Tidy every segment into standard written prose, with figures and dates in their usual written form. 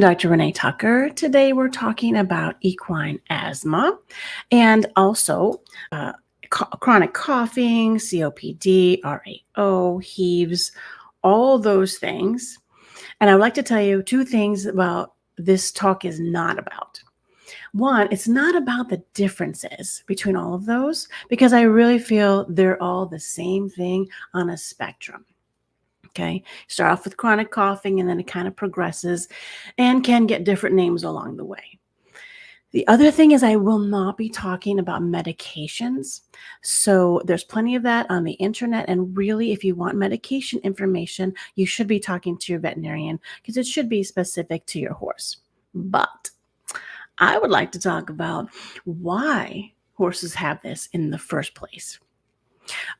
Dr. Renee Tucker. Today we're talking about equine asthma and also chronic coughing, COPD, RAO, heaves, all those things. And I would like to tell you two things about this talk is not about. One, it's not about the differences between all of those because I really feel they're all the same thing on a spectrum. Okay, start off with chronic coughing and then it kind of progresses and can get different names along the way. The other thing is I will not be talking about medications. So there's plenty of that on the internet. And really, if you want medication information, you should be talking to your veterinarian because it should be specific to your horse. But I would like to talk about why horses have this in the first place.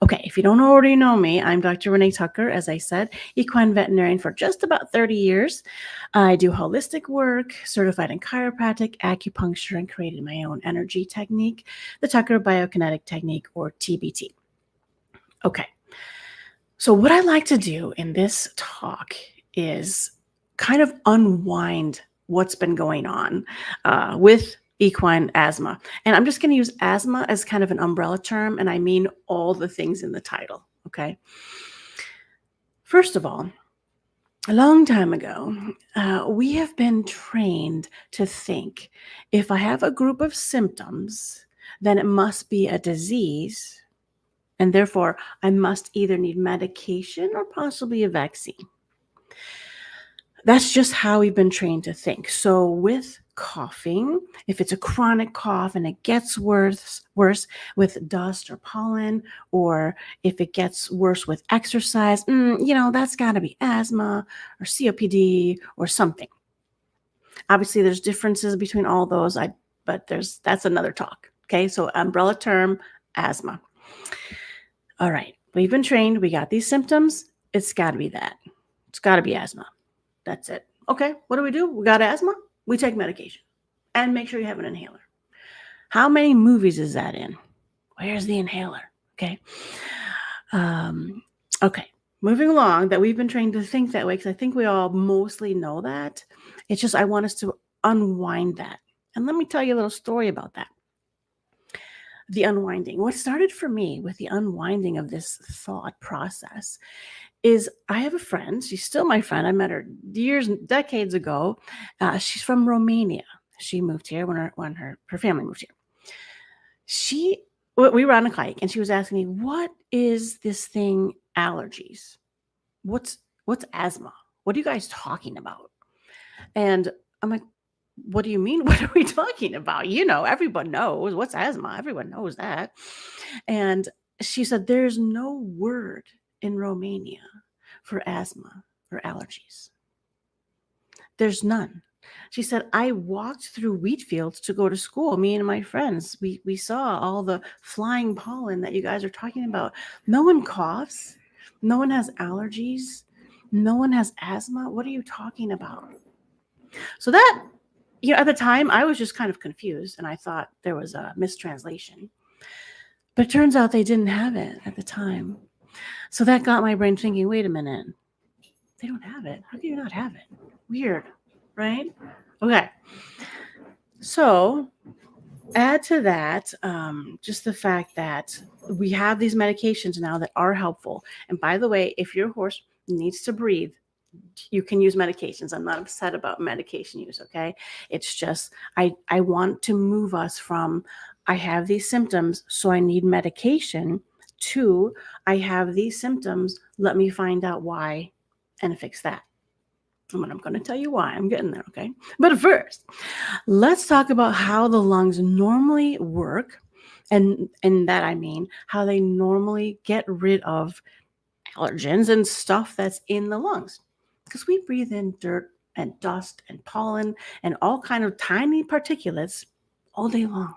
Okay, if you don't already know me, I'm Dr. Renee Tucker, as I said, equine veterinarian for just about 30 years. I do holistic work, certified in chiropractic, acupuncture, and created my own energy technique, the Tucker BioKinetic Technique, or TBT. Okay, so what I like to do in this talk is kind of unwind what's been going on with equine asthma. And I'm just going to use asthma as kind of an umbrella term, and I mean all the things in the title, okay? First of all, a long time ago, we have been trained to think if I have a group of symptoms, then it must be a disease, and therefore I must either need medication or possibly a vaccine. That's just how we've been trained to think. So with coughing, if it's a chronic cough and it gets worse with dust or pollen, or if it gets worse with exercise, that's got to be asthma or COPD or something. Obviously, there's differences between all those, but that's another talk. Okay, so umbrella term, asthma. All right, we've been trained. We got these symptoms. It's got to be that. It's got to be asthma. That's it. Okay, what do? We got asthma? We take medication and make sure you have an inhaler. How many movies is that in? Where's the inhaler? Okay. Okay, moving along, that we've been trained to think that way because I think we all mostly know that. It's just I want us to unwind that. And let me tell you a little story about that. The unwinding. What started for me with the unwinding of this thought process is I have a friend. She's still my friend. I met her decades ago. She's from Romania. She moved here when her family moved here. We were on a hike, and she was asking me, "What is this thing? Allergies? What's asthma? What are you guys talking about?" And I'm like, "What do you mean? What are we talking about? Everyone knows what's asthma. Everyone knows that." And she said, "There's no word in Romania for asthma or allergies. There's none." She said, "I walked through wheat fields to go to school. Me and my friends, we saw all the flying pollen that you guys are talking about. No one coughs. No one has allergies. No one has asthma. What are you talking about?" So that, at the time, I was just kind of confused, and I thought there was a mistranslation. But it turns out they didn't have it at the time. So that got my brain thinking, wait a minute, they don't have it. How do you not have it? Weird, right? Okay. So add to that just the fact that we have these medications now that are helpful. And by the way, if your horse needs to breathe, you can use medications. I'm not upset about medication use, okay? It's just I want to move us from I have these symptoms, so I need medication, to I have these symptoms, let me find out why and fix that. And I'm going to tell you why. I'm getting there, okay? But first, let's talk about how the lungs normally work. And in that I mean how they normally get rid of allergens and stuff that's in the lungs. Because we breathe in dirt and dust and pollen and all kind of tiny particulates all day long.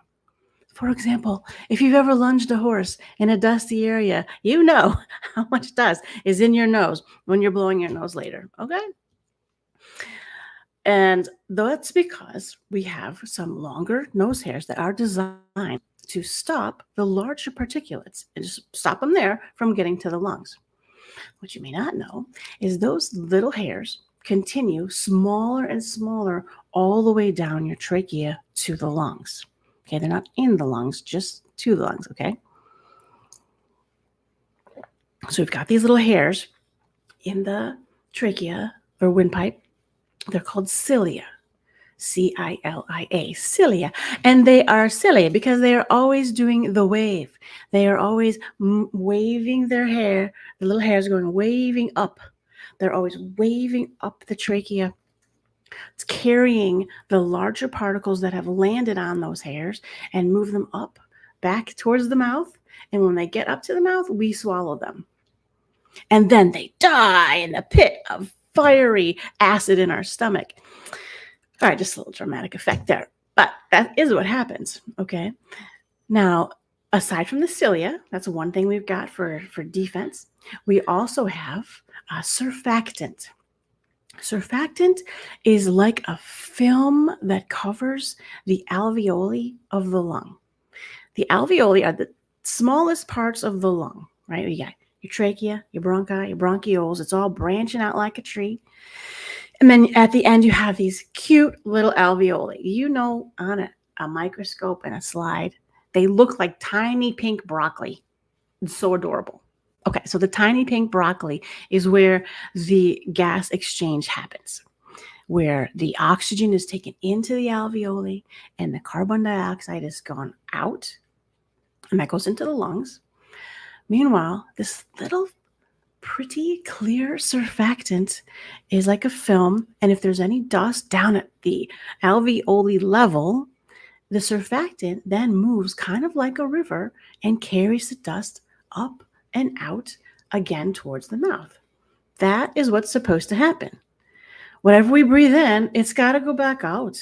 For example, if you've ever lunged a horse in a dusty area, you know how much dust is in your nose when you're blowing your nose later, okay? And that's because we have some longer nose hairs that are designed to stop the larger particulates and just stop them there from getting to the lungs. What you may not know is those little hairs continue smaller and smaller all the way down your trachea to the lungs. Okay, they're not in the lungs, just to the lungs, okay? So we've got these little hairs in the trachea or windpipe. They're called cilia. C-I-L-I-A, cilia. And they are cilia because they are always doing the wave. They are always waving their hair. The little hairs going waving up. They're always waving up the trachea. It's carrying the larger particles that have landed on those hairs and move them up back towards the mouth. And when they get up to the mouth, we swallow them. And then they die in the pit of fiery acid in our stomach. All right, just a little dramatic effect there. But that is what happens, okay? Now, aside from the cilia, that's one thing we've got for defense. We also have surfactant. Surfactant is like a film that covers the alveoli of the lung. The alveoli are the smallest parts of the lung, right? You got your trachea, your bronchi, your bronchioles. It's all branching out like a tree. And then at the end, you have these cute little alveoli. You know, on a microscope and a slide, they look like tiny pink broccoli. It's so adorable. Okay, so the tiny pink broccoli is where the gas exchange happens, where the oxygen is taken into the alveoli and the carbon dioxide is gone out, and that goes into the lungs. Meanwhile, this little pretty clear surfactant is like a film, and if there's any dust down at the alveoli level, the surfactant then moves kind of like a river and carries the dust up and out again towards the mouth. That is what's supposed to happen. Whatever we breathe in, it's got to go back out.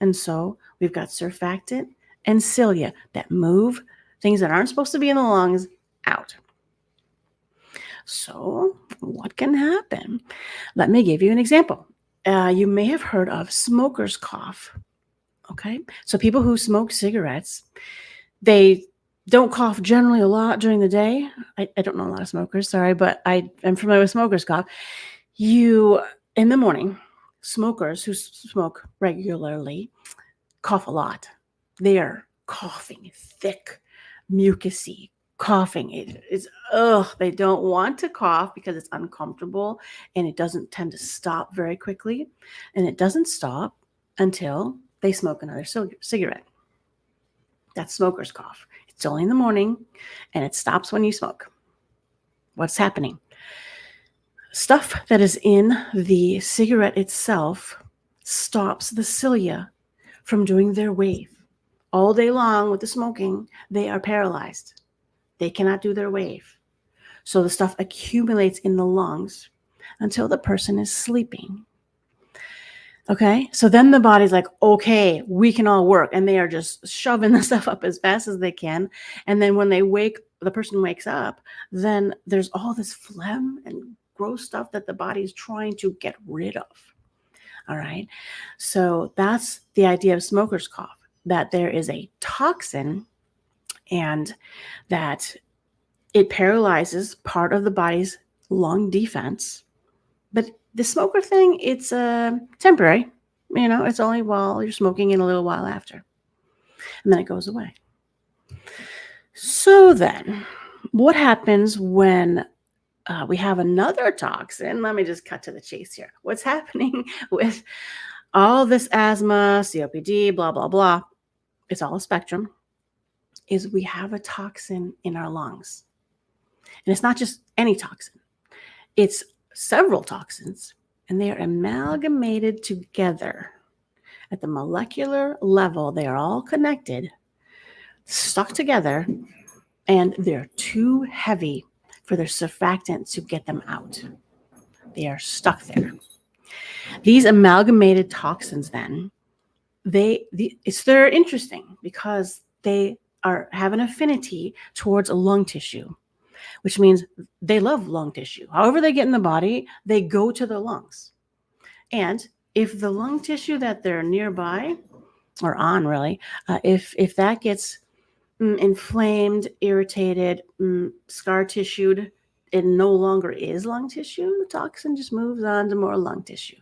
And so we've got surfactant and cilia that move things that aren't supposed to be in the lungs out. So what can happen? Let me give you an example. You may have heard of smoker's cough. Okay, so people who smoke cigarettes, they don't cough generally a lot during the day. I don't know a lot of smokers, sorry, but I am familiar with smoker's cough. In the morning, smokers who smoke regularly cough a lot. They are coughing thick, mucusy, coughing. They don't want to cough because it's uncomfortable and it doesn't tend to stop very quickly. And it doesn't stop until they smoke another cigarette. That's smoker's cough. It's only in the morning and it stops when you smoke. What's happening? Stuff that is in the cigarette itself stops the cilia from doing their wave. All day long with the smoking, they are paralyzed. They cannot do their wave. So the stuff accumulates in the lungs until the person is sleeping. Okay, so then the body's like, okay, we can all work. And they are just shoving the stuff up as fast as they can. And then when the person wakes up, then there's all this phlegm and gross stuff that the body is trying to get rid of. All right, so that's the idea of smoker's cough, that there is a toxin and that it paralyzes part of the body's lung defense. But the smoker thing, it's temporary. You know, it's only while you're smoking and a little while after. And then it goes away. So then, what happens when we have another toxin? Let me just cut to the chase here. What's happening with all this asthma, COPD, blah, blah, blah, it's all a spectrum, is we have a toxin in our lungs. And it's not just any toxin. It's several toxins, and they are amalgamated together. At the molecular level, they are all connected, stuck together, and they're too heavy for their surfactant to get them out. They are stuck there. These amalgamated toxins then, they're interesting because they have an affinity towards lung tissue, which means they love lung tissue. However they get in the body, they go to the lungs. And if the lung tissue that they're nearby, or on really, if that gets inflamed, irritated, scar tissued, it no longer is lung tissue. The toxin just moves on to more lung tissue.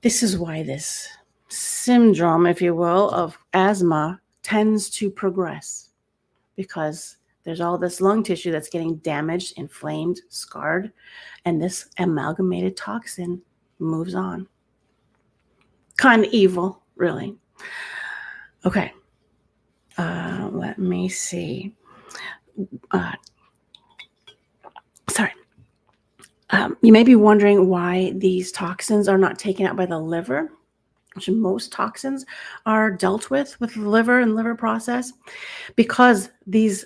This is why this syndrome, if you will, of asthma tends to progress, because there's all this lung tissue that's getting damaged, inflamed, scarred, and this amalgamated toxin moves on. Kind of evil, really. Okay. Let me see. Sorry. You may be wondering why these toxins are not taken out by the liver, which most toxins are dealt with the liver and liver process, because this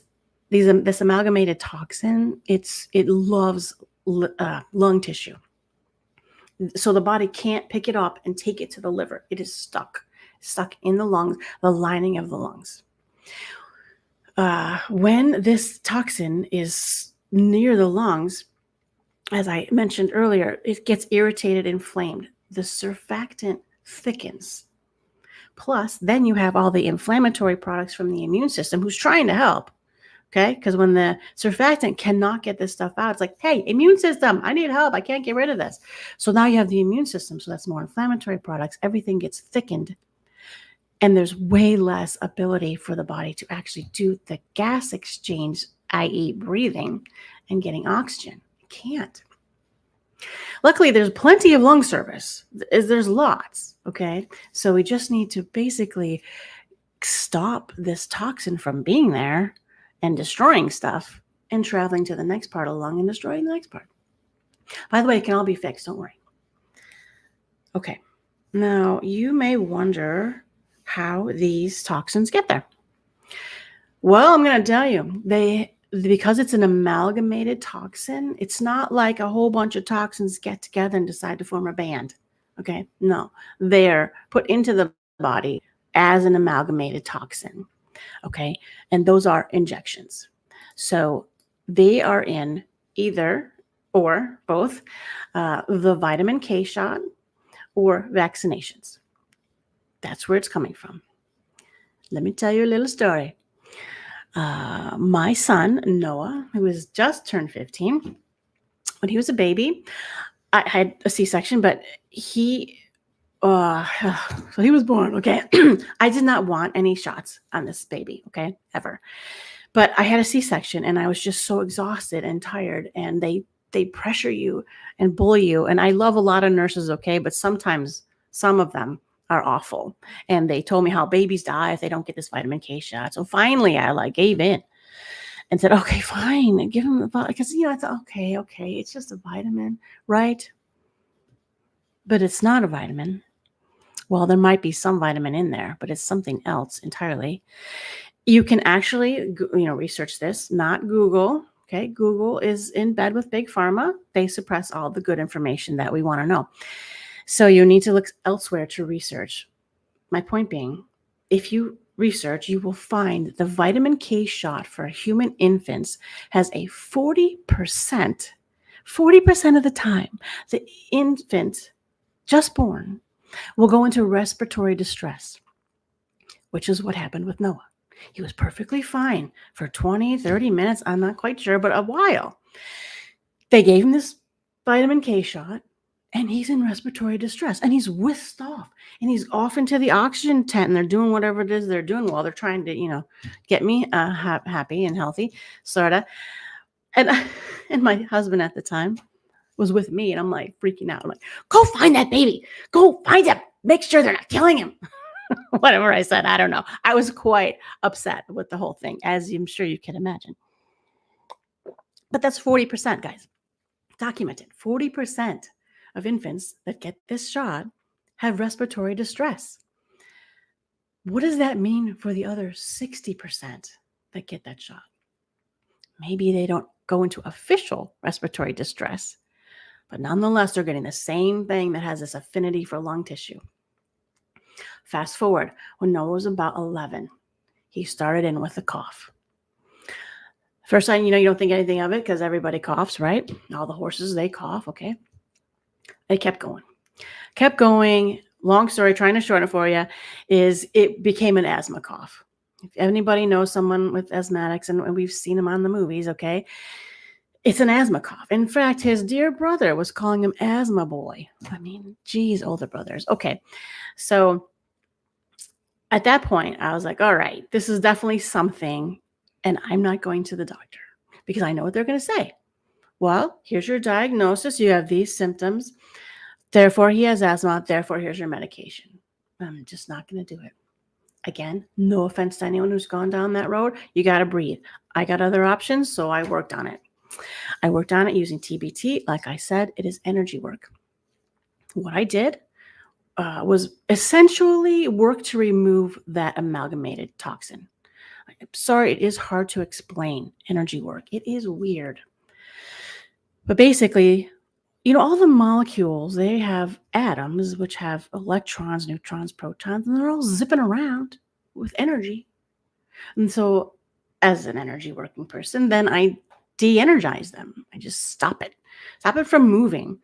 amalgamated toxin, it loves lung tissue. So the body can't pick it up and take it to the liver. It is stuck in the lungs, the lining of the lungs. When this toxin is near the lungs, as I mentioned earlier, it gets irritated, inflamed. The surfactant thickens. Plus, then you have all the inflammatory products from the immune system who's trying to help. Okay? Because when the surfactant cannot get this stuff out, it's like, hey, immune system, I need help. I can't get rid of this. So now you have the immune system. So that's more inflammatory products. Everything gets thickened. And there's way less ability for the body to actually do the gas exchange, i.e. breathing and getting oxygen. It can't. Luckily, there's plenty of lung service. There's lots, okay? So we just need to basically stop this toxin from being there and destroying stuff and traveling to the next part of the lung and destroying the next part. By the way, it can all be fixed. Don't worry. Okay. Now, you may wonder how these toxins get there. Well, I'm going to tell you, because it's an amalgamated toxin, it's not like a whole bunch of toxins get together and decide to form a band. Okay? No, they're put into the body as an amalgamated toxin. Okay? And those are injections. So they are in either or both the vitamin K shot or vaccinations. That's where it's coming from. Let me tell you a little story. My son, Noah, who was just turned 15, when he was a baby, I had a C-section, but so he was born, okay? I did not want any shots on this baby, okay, ever. But I had a C-section, and I was just so exhausted and tired, and they pressure you and bully you. And I love a lot of nurses, okay, but sometimes some of them are awful. And they told me how babies die if they don't get this vitamin K shot. So finally I gave in and said, okay, fine, give him the, because, I thought, okay, it's just a vitamin, right? But it's not a vitamin. Well, there might be some vitamin in there, but it's something else entirely. You can actually, research this, not Google. Okay. Google is in bed with Big Pharma. They suppress all the good information that we want to know. So you need to look elsewhere to research. My point being, if you research, you will find the vitamin K shot for human infants has a 40% of the time, the infant just born will go into respiratory distress, which is what happened with Noah. He was perfectly fine for 20, 30 minutes. I'm not quite sure, but a while. They gave him this vitamin K shot. And he's in respiratory distress, and he's whisked off, and he's off into the oxygen tent, and they're doing whatever it is they're doing while they're trying to, get me happy and healthy, sort of. And my husband at the time was with me, and I'm like freaking out. I'm like, go find that baby. Go find him. Make sure they're not killing him. Whatever I said, I don't know. I was quite upset with the whole thing, as I'm sure you can imagine. But that's 40%, guys. Documented. 40%. Of infants that get this shot have respiratory distress. What does that mean for the other 60% that get that shot? Maybe they don't go into official respiratory distress, but nonetheless, they're getting the same thing that has this affinity for lung tissue. Fast forward, when Noah was about 11, he started in with a cough. First time, you don't think anything of it because everybody coughs, right? All the horses, they cough, okay? They kept going. Long story, trying to shorten it for you, is it became an asthma cough. If anybody knows someone with asthmatics, and we've seen them on the movies, okay, It's an asthma cough. In fact, his dear brother was calling him asthma boy. I mean, geez, older brothers. Okay. So at that point, I was like, all right, this is definitely something, and I'm not going to the doctor because I know what they're going to say. Well, here's your diagnosis. You have these symptoms. Therefore, he has asthma. Therefore, here's your medication. I'm just not going to do it. Again, no offense to anyone who's gone down that road. You got to breathe. I got other options, so I worked on it. I worked on it using TBT. Like I said, it is energy work. What I did was essentially work to remove that amalgamated toxin. I'm sorry, it is hard to explain energy work. It is weird. But basically, all the molecules, they have atoms, which have electrons, neutrons, protons, and they're all zipping around with energy. And so as an energy working person, then I de-energize them. I just stop it from moving.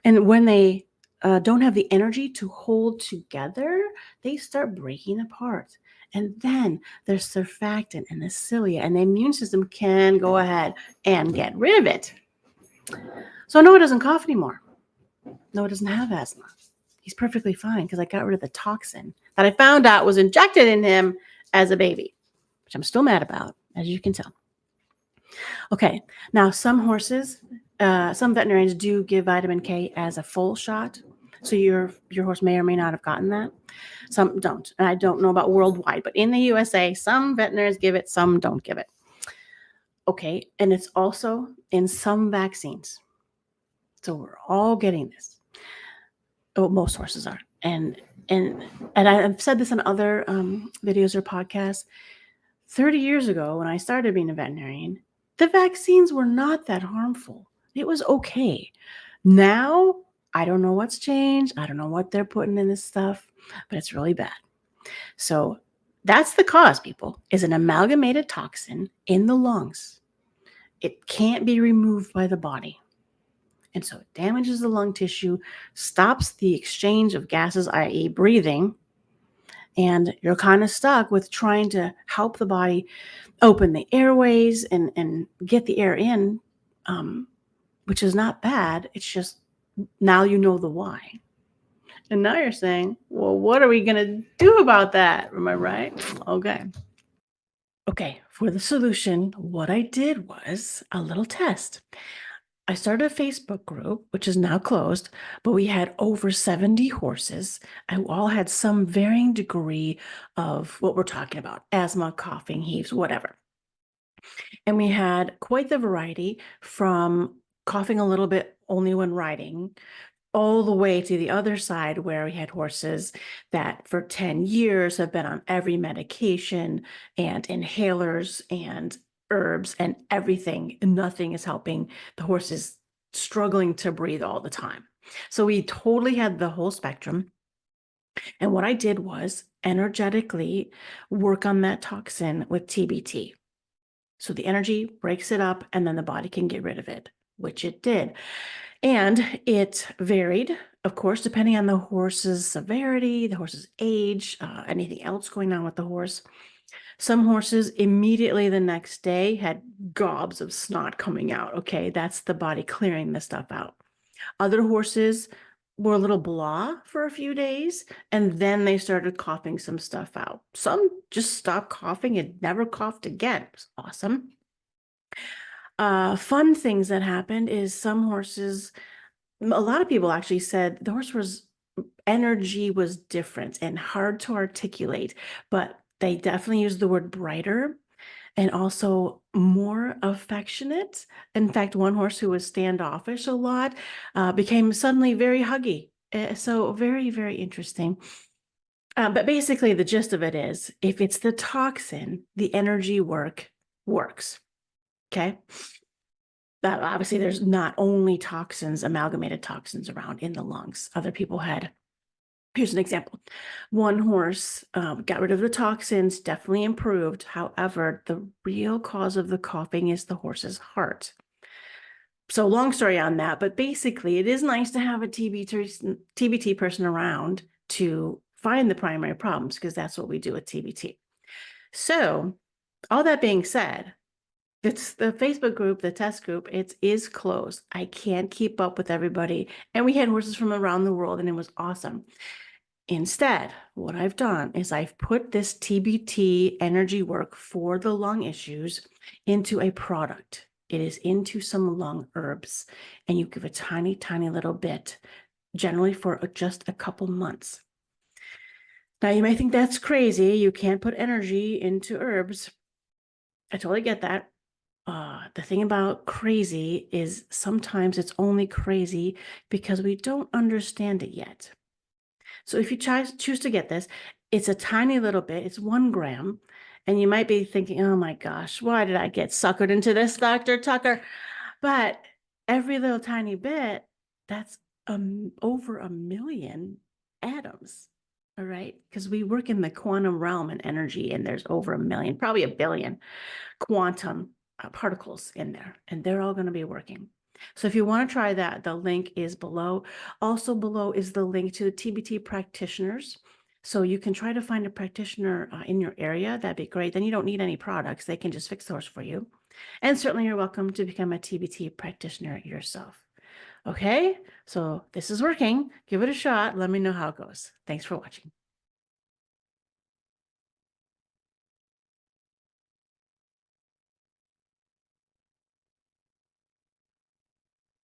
And when they don't have the energy to hold together, they start breaking apart. And then there's surfactant and the cilia, and the immune system can go ahead and get rid of it. So Noah doesn't cough anymore. Noah doesn't have asthma. He's perfectly fine because I got rid of the toxin that I found out was injected in him as a baby, which I'm still mad about, as you can tell. Okay, now some horses, some veterinarians do give vitamin K as a full shot. So your horse may or may not have gotten that. Some don't. And I don't know about worldwide, but in the USA, some veterinarians give it, some don't give it. Okay, and it's also in some vaccines. So we're all getting this. Oh, most horses are. And I've said this on other videos or podcasts. 30 years ago, when I started being a veterinarian, the vaccines were not that harmful. It was okay. Now, I don't know what's changed. I don't know what they're putting in this stuff, but it's really bad. So that's the cause, people, is an amalgamated toxin in the lungs. It can't be removed by the body. And so it damages the lung tissue, stops the exchange of gases, i.e. breathing, and you're kind of stuck with trying to help the body open the airways and get the air in, which is not bad. It's just now you know the why. And now you're saying, well, what are we going to do about that? Am I right? Okay. Okay, for the solution, what I did was a little test. I started a Facebook group, which is now closed, but we had over 70 horses who all had some varying degree of what we're talking about, asthma, coughing, heaves, whatever. And we had quite the variety from coughing a little bit only when riding, all the way to the other side where we had horses that for 10 years have been on every medication and inhalers and herbs and everything. Nothing is helping. The horse is struggling to breathe all the time. So we totally had the whole spectrum. And what I did was energetically work on that toxin with TBT. So the energy breaks it up and then the body can get rid of it, which it did. And it varied, of course, depending on the horse's severity, the horse's age, anything else going on with the horse. Some horses immediately the next day had gobs of snot coming out. Okay, that's the body clearing the stuff out. Other horses were a little blah for a few days, and then they started coughing some stuff out. Some just stopped coughing and never coughed again. It was awesome. Fun things that happened is some horses, a lot of people actually said the horse was energy was different and hard to articulate, but they definitely used the word brighter and also more affectionate. In fact, one horse who was standoffish a lot became suddenly very huggy. So very, very interesting. But basically, the gist of it is, if it's the toxin, the energy works. Okay. Obviously, there's not only toxins, amalgamated toxins around in the lungs. Other people had, here's an example. One horse got rid of the toxins, definitely improved. However, the real cause of the coughing is the horse's heart. So long story on that, but basically it is nice to have a TBT person around to find the primary problems because that's what we do with TBT. So all that being said, It's the Facebook group, the test group, it is closed. I can't keep up with everybody. And we had horses from around the world and it was awesome. Instead, what I've done is I've put this TBT energy work for the lung issues into a product. It is into some lung herbs, and you give a tiny, tiny little bit, generally for just a couple months. Now, you may think that's crazy. You can't put energy into herbs. I totally get that. The thing about crazy is sometimes it's only crazy because we don't understand it yet. So if you choose to get this, it's a tiny little bit, it's 1 gram. And you might be thinking, oh my gosh, why did I get suckered into this, Dr. Tucker? But every little tiny bit, that's over 1 million atoms. All right. Because we work in the quantum realm and energy, and there's over 1 million, probably 1 billion quantum particles in there, and they're all going to be working. So if you want to try that, the link is below. Also below is the link to the TBT practitioners. So you can try to find a practitioner in your area. That'd be great. Then you don't need any products. They can just fix the horse for you. And certainly you're welcome to become a TBT practitioner yourself. Okay, so this is working. Give it a shot. Let me know how it goes. Thanks for watching.